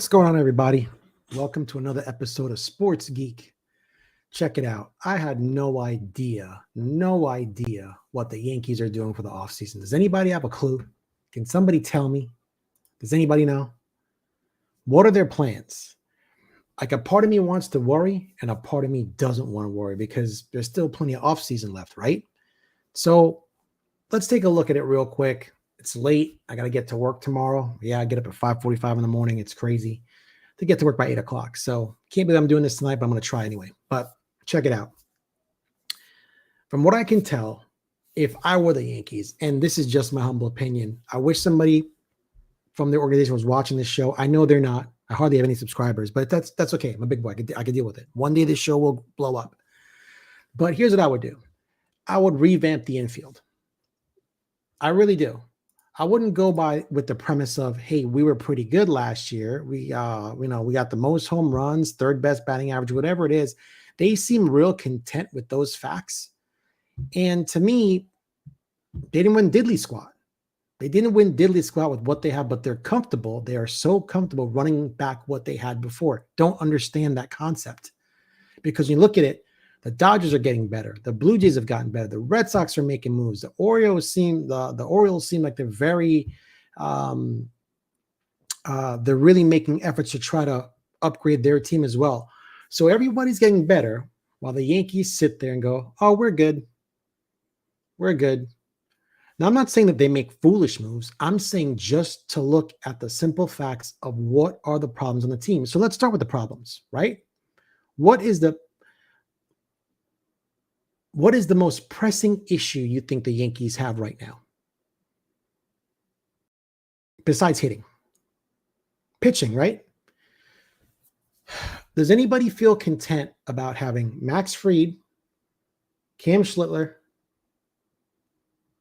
What's going on, everybody? Welcome to another episode of Sports Geek. Check it out. I had no idea what the Yankees are doing for the offseason. Does anybody have a clue? Can somebody tell me? Does anybody know? What are their plans? Like, a part of me wants to worry and a part of me doesn't want to worry because there's still plenty of offseason left, right? So let's take a look at it real quick. It's late. I got to get to work tomorrow. Yeah, I get up at 5:45 in the morning. It's crazy to get to work by 8 o'clock. So can't believe I'm doing this tonight, but I'm going to try anyway. But check it out. From what I can tell, if I were the Yankees, and this is just my humble opinion, I wish somebody from the organization was watching this show. I know they're not. I hardly have any subscribers, but that's okay. I'm a big boy. I could deal with it. One day this show will blow up. But here's what I would do. I would revamp the infield. I really do. I wouldn't go by with the premise of, hey, we were pretty good last year. We got the most home runs, third best batting average, whatever it is. They seem real content with those facts. And to me, they didn't win diddly squat. They didn't win diddly squat with what they have, but they're comfortable. They are so comfortable running back what they had before. Don't understand that concept. Because when you look at it, the Dodgers are getting better. The Blue Jays have gotten better. The Red Sox are making moves. The Orioles seem like they're very they're really making efforts to try to upgrade their team as well. So everybody's getting better while the Yankees sit there and go, "Oh, we're good. We're good." Now, I'm not saying that they make foolish moves. I'm saying just to look at the simple facts of what are the problems on the team. So let's start with the problems, right? What is the most pressing issue you think the Yankees have right now? Besides hitting. Pitching, right? Does anybody feel content about having Max Fried, Cam Schlittler,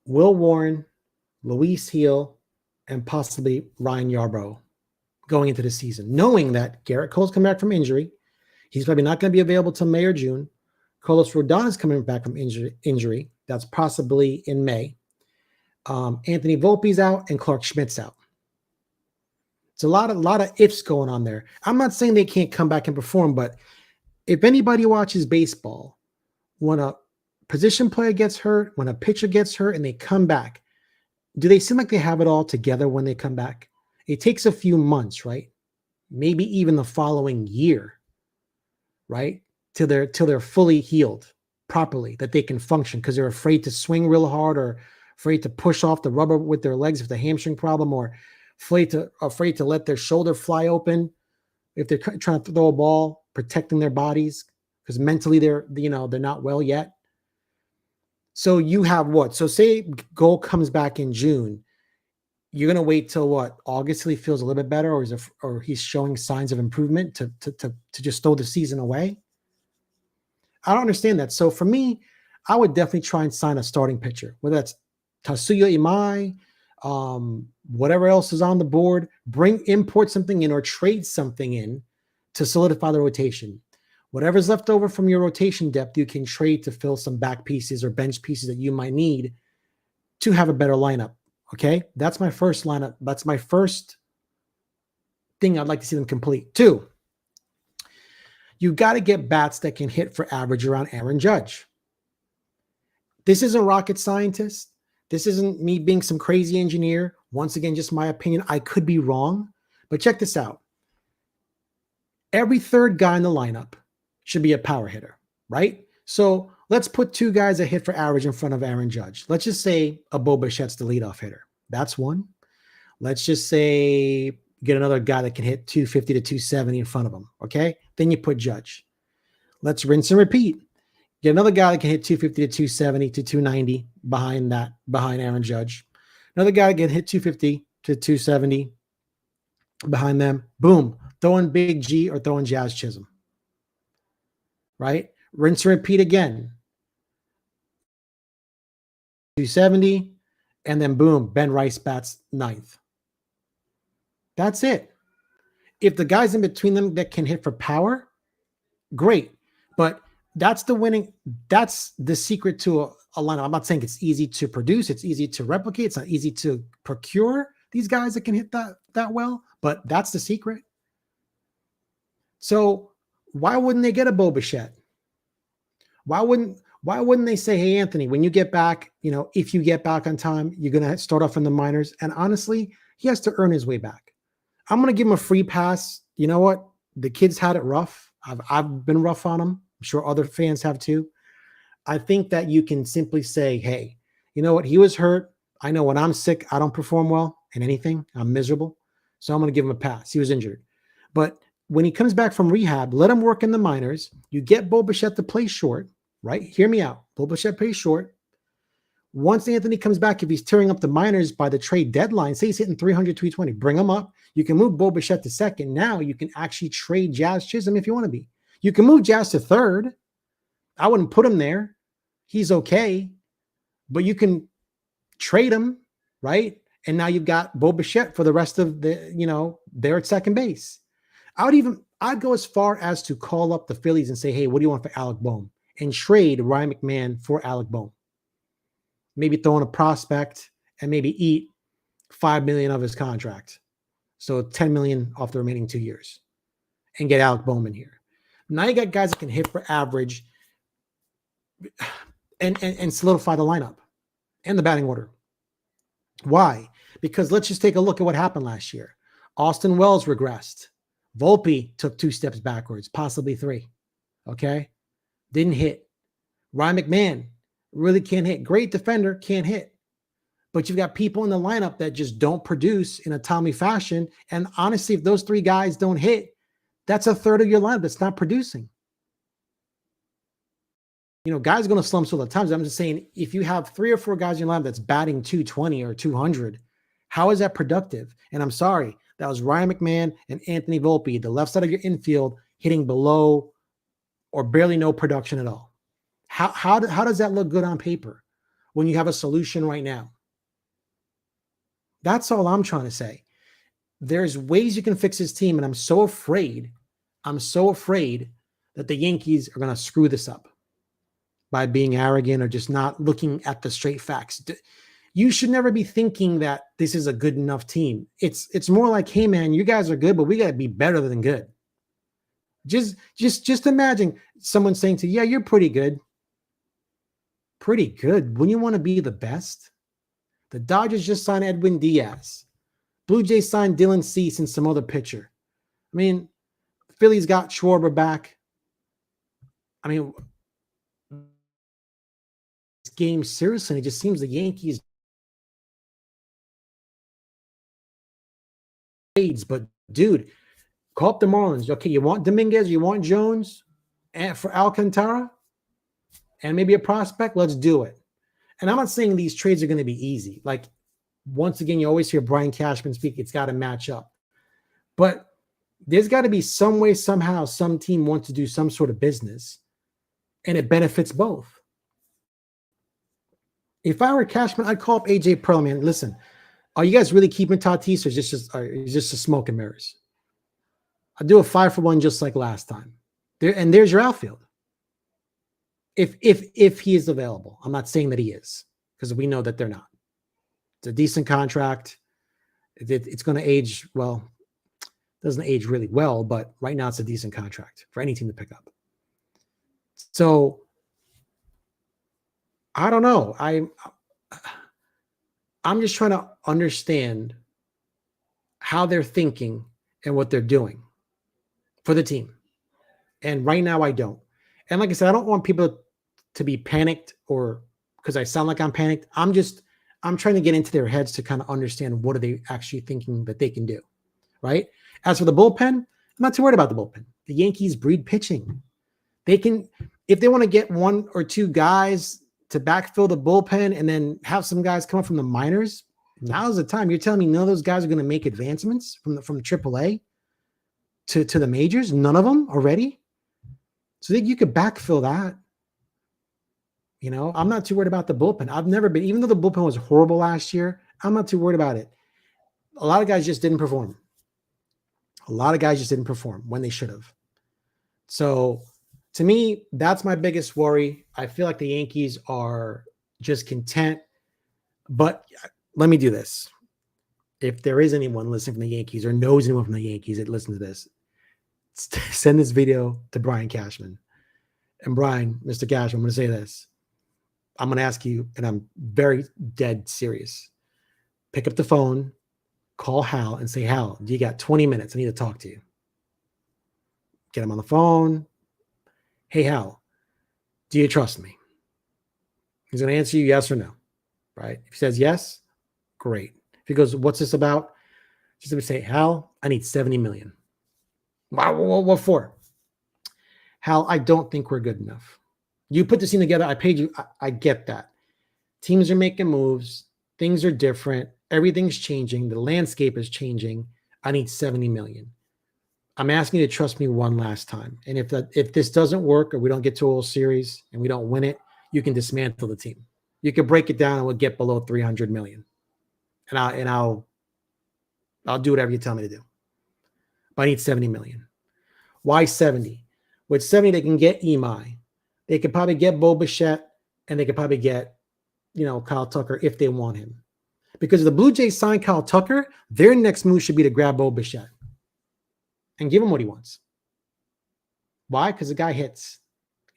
Will Warren, Luis Heel, and possibly Ryan Yarbrough going into the season, knowing that Garrett Cole's come back from injury? He's probably not going to be available till May or June. Carlos Rodon is coming back from injury. That's possibly in May. Anthony Volpe's out and Clark Schmidt's out. It's a lot of ifs going on there. I'm not saying they can't come back and perform, but if anybody watches baseball, when a position player gets hurt, when a pitcher gets hurt and they come back, do they seem like they have it all together when they come back? It takes a few months, right? Maybe even the following year, right? Till they're fully healed properly, that they can function because they're afraid to swing real hard or afraid to push off the rubber with their legs if the hamstring problem, or afraid to let their shoulder fly open if they're trying to throw a ball, protecting their bodies because mentally they're not well yet. So you have what? So say Goal comes back in June. You're going to wait till what? August till he feels a little bit better, or he's showing signs of improvement to just throw the season away? I don't understand that. So for me, I would definitely try and sign a starting pitcher, whether that's Tatsuya Imai, whatever else is on the board, import something in or trade something in to solidify the rotation. Whatever's left over from your rotation depth, you can trade to fill some back pieces or bench pieces that you might need to have a better lineup. Okay. That's my first lineup. That's my first thing I'd like to see them complete. 2, you got to get bats that can hit for average around Aaron Judge. This isn't rocket scientist. This isn't me being some crazy engineer. Once again, just my opinion. I could be wrong, but check this out. Every third guy in the lineup should be a power hitter, right? So let's put 2 guys that hit for average in front of Aaron Judge. Let's just say a Bo Bichette's the leadoff hitter. That's one. Let's just say get another guy that can hit 250 to 270 in front of him, okay? Then you put Judge. Let's rinse and repeat. Get another guy that can hit 250 to 270 to 290 behind Aaron Judge. Another guy that can hit 250 to 270 behind them. Boom. Throw in Big G or throw in Jazz Chisholm. Right? Rinse and repeat again. 270, and then boom, Ben Rice bats 9th. That's it. If the guys in between them that can hit for power, great. But that's the secret to a lineup. I'm not saying it's easy to produce. It's easy to replicate. It's not easy to procure these guys that can hit that well, but that's the secret. So why wouldn't they get a Bo Bichette? Why wouldn't they say, hey, Anthony, when you get back, if you get back on time, you're going to start off in the minors. And honestly, he has to earn his way back. I'm going to give him a free pass. You know what? The kid's had it rough. I've been rough on him. I'm sure other fans have too. I think that you can simply say, hey, you know what? He was hurt. I know when I'm sick, I don't perform well in anything. I'm miserable. So I'm going to give him a pass. He was injured. But when he comes back from rehab, let him work in the minors. You get Bo Bichette to play short, right? Hear me out. Bo Bichette plays short. Once Anthony comes back, if he's tearing up the minors by the trade deadline, say he's hitting 300, 320, bring him up. You can move Bo Bichette to second. Now you can actually trade Jazz Chisholm if you want to be. You can move Jazz to third. I wouldn't put him there. He's okay. But you can trade him, right? And now you've got Bo Bichette for the rest of they're at second base. I'd go as far as to call up the Phillies and say, hey, what do you want for Alec Bohm? And trade Ryan McMahon for Alec Bohm. Maybe throw in a prospect and maybe eat $5 million of his contract. So $10 million off the remaining 2 years and get Alec Bohm in here. Now you got guys that can hit for average and solidify the lineup and the batting order. Why? Because let's just take a look at what happened last year. Austin Wells regressed. Volpe took 2 steps backwards, possibly 3. Okay? Didn't hit. Ryan McMahon really can't hit. Great defender, can't hit. But you've got people in the lineup that just don't produce in a timely fashion. And honestly, if those 3 guys don't hit, that's a third of your lineup that's not producing. Guys are going to slump so the times. I'm just saying, if you have 3 or 4 guys in your lineup that's batting 220 or 200, how is that productive? And I'm sorry, that was Ryan McMahon and Anthony Volpe, the left side of your infield, hitting below or barely no production at all. How does that look good on paper when you have a solution right now? That's all I'm trying to say. There's ways you can fix this team, and I'm so afraid that the Yankees are going to screw this up by being arrogant or just not looking at the straight facts. You should never be thinking that this is a good enough team. It's more like, hey man, you guys are good, but we got to be better than good. Just imagine someone saying to you, yeah, you're pretty good. Pretty good. When you want to be the best, the Dodgers just signed Edwin Diaz. Blue Jays signed Dylan Cease and some other pitcher. I mean, Phillies got Schwarber back. I mean, this game seriously, it just seems the Yankees. But dude, call up the Marlins. Okay, you want Dominguez, you want Jones, and for Alcantara, and maybe a prospect. Let's do it. And I'm not saying these trades are going to be easy. Like, once again, you always hear Brian Cashman speak. It's got to match up. But there's got to be some way, somehow, some team wants to do some sort of business, and it benefits both. If I were Cashman, I'd call up AJ Perlman. Listen, are you guys really keeping Tatis, or is this just smoke and mirrors? I'll do a 5-for-1 just like last time. There's your outfield. If he is available. I'm not saying that he is, because we know that they're not. It's a decent contract. It's going to age well. It doesn't age really well, but right now it's a decent contract for any team to pick up. So I don't know. I'm just trying to understand how they're thinking and what they're doing for the team. And right now I don't. And like I said, I don't want people to be panicked or because I sound like I'm panicked. I'm trying to get into their heads to kind of understand what are they actually thinking that they can do, right? As for the bullpen, I'm not too worried about the bullpen. The Yankees breed pitching. They can, if they want to get 1 or 2 guys to backfill the bullpen and then have some guys come up from the minors, now's the time. You're telling me none of those guys are going to make advancements from AAA to the majors? None of them already? So you could backfill that. I'm not too worried about the bullpen. I've never been, even though the bullpen was horrible last year, I'm not too worried about it. A lot of guys just didn't perform. When they should have. So to me, that's my biggest worry. I feel like the Yankees are just content. But let me do this. If there is anyone listening from the Yankees or knows anyone from the Yankees that listens to this, send this video to Brian Cashman. And Brian, Mr. Cashman, I'm going to say this. I'm going to ask you, and I'm very dead serious. Pick up the phone, call Hal, and say, Hal, you got 20 minutes. I need to talk to you. Get him on the phone. Hey, Hal, do you trust me? He's going to answer you yes or no, right? If he says yes, great. If he goes, what's this about? Just let me say, Hal, I need $70 million. Wow, what for? Hal, I don't think we're good enough. You put this team together. I paid you. I get that. Teams are making moves. Things are different. Everything's changing. The landscape is changing. I need $70 million. I'm asking you to trust me one last time. And if this doesn't work or we don't get to a World Series and we don't win it, you can dismantle the team. You can break it down and we'll get below $300 million. And I'll do whatever you tell me to do. But I need $70 million. Why 70? With 70, they can get Imai. They could probably get Bo Bichette, and they could probably get, Kyle Tucker if they want him. Because if the Blue Jays sign Kyle Tucker, their next move should be to grab Bo Bichette and give him what he wants. Why? Because the guy hits.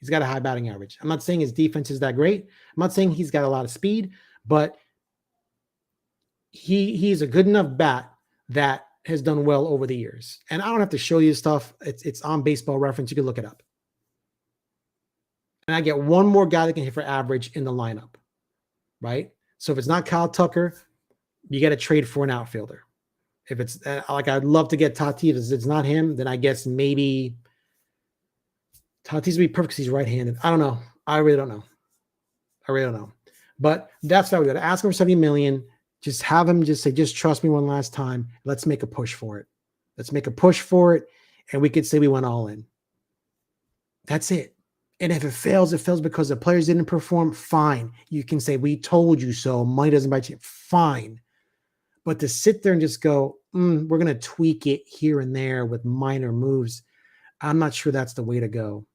He's got a high batting average. I'm not saying his defense is that great. I'm not saying he's got a lot of speed, but he's a good enough bat that has done well over the years. And I don't have to show you stuff. It's on Baseball Reference. You can look it up. And I get one more guy that can hit for average in the lineup, right? So if it's not Kyle Tucker, you got to trade for an outfielder. If it's I'd love to get Tatis. If it's not him, then I guess maybe Tatis would be perfect because he's right-handed. I don't know. I really don't know. But that's how we got to ask him for $70 million. Just have him just say, just trust me one last time. Let's make a push for it. And we could say we went all in. That's it. And if it fails because the players didn't perform, fine. You can say, we told you so. Money doesn't buy you. Fine. But to sit there and just go, we're going to tweak it here and there with minor moves, I'm not sure that's the way to go.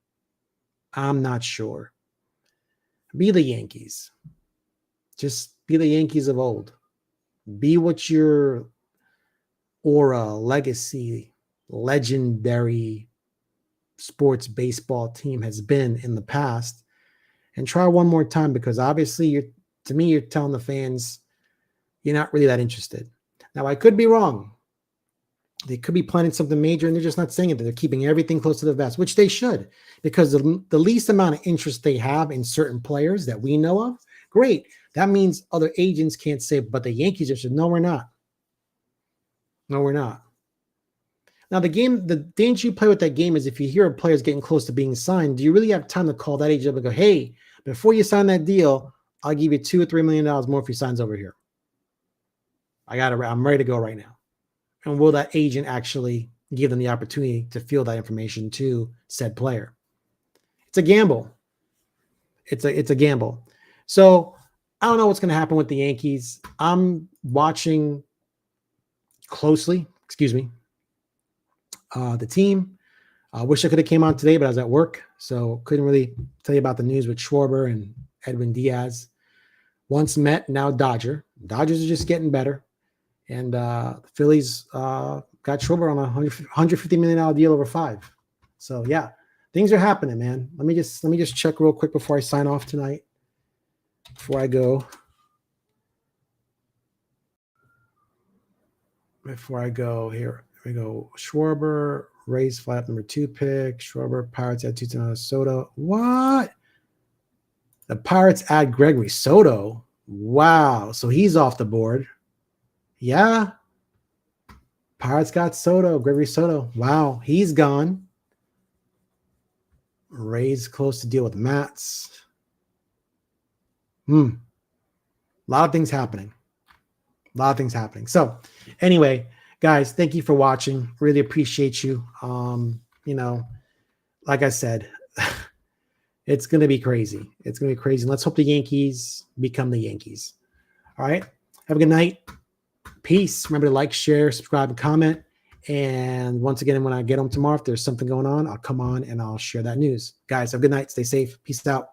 I'm not sure. Be the Yankees. Just be the Yankees of old. Be what your aura, legacy, legendary sports baseball team has been in the past, and try one more time, because obviously you're telling the fans you're not really that interested. Now, I could be wrong. They could be planning something major and they're just not saying it. They're keeping everything close to the vest, which they should, because the least amount of interest they have in certain players that we know of, great. That means other agents can't say, but the Yankees are saying, no, we're not. No, we're not. Now, the danger you play with that game is if you hear a player's getting close to being signed, do you really have time to call that agent up and go, hey, before you sign that deal, I'll give you $2 or $3 million more if he signs over here. I'm ready to go right now. And will that agent actually give them the opportunity to field that information to said player? It's a gamble. It's a gamble. So I don't know what's going to happen with the Yankees. I'm watching closely, the team. I wish I could have came on today, but I was at work, so couldn't really tell you about the news with Schwarber and Edwin Diaz. Once Met, now Dodger. Dodgers are just getting better. And the Phillies got Schwarber on a $150 million deal over 5. So yeah, things are happening, man. Let me just check real quick before I sign off tonight. Before I go here we go. Schwarber, Rays flat number 2 pick. Schwarber, Pirates add Tucson Soto. What? The Pirates add Gregory Soto. Wow. So he's off the board. Yeah. Pirates got Gregory Soto. Wow. He's gone. Rays close to deal with Mats. A lot of things happening. So anyway, guys, thank you for watching. Really appreciate you. Like I said, it's going to be crazy. Let's hope the Yankees become the Yankees. All right. Have a good night. Peace. Remember to like, share, subscribe, and comment. And once again, when I get home tomorrow, if there's something going on, I'll come on and I'll share that news. Guys, have a good night. Stay safe. Peace out.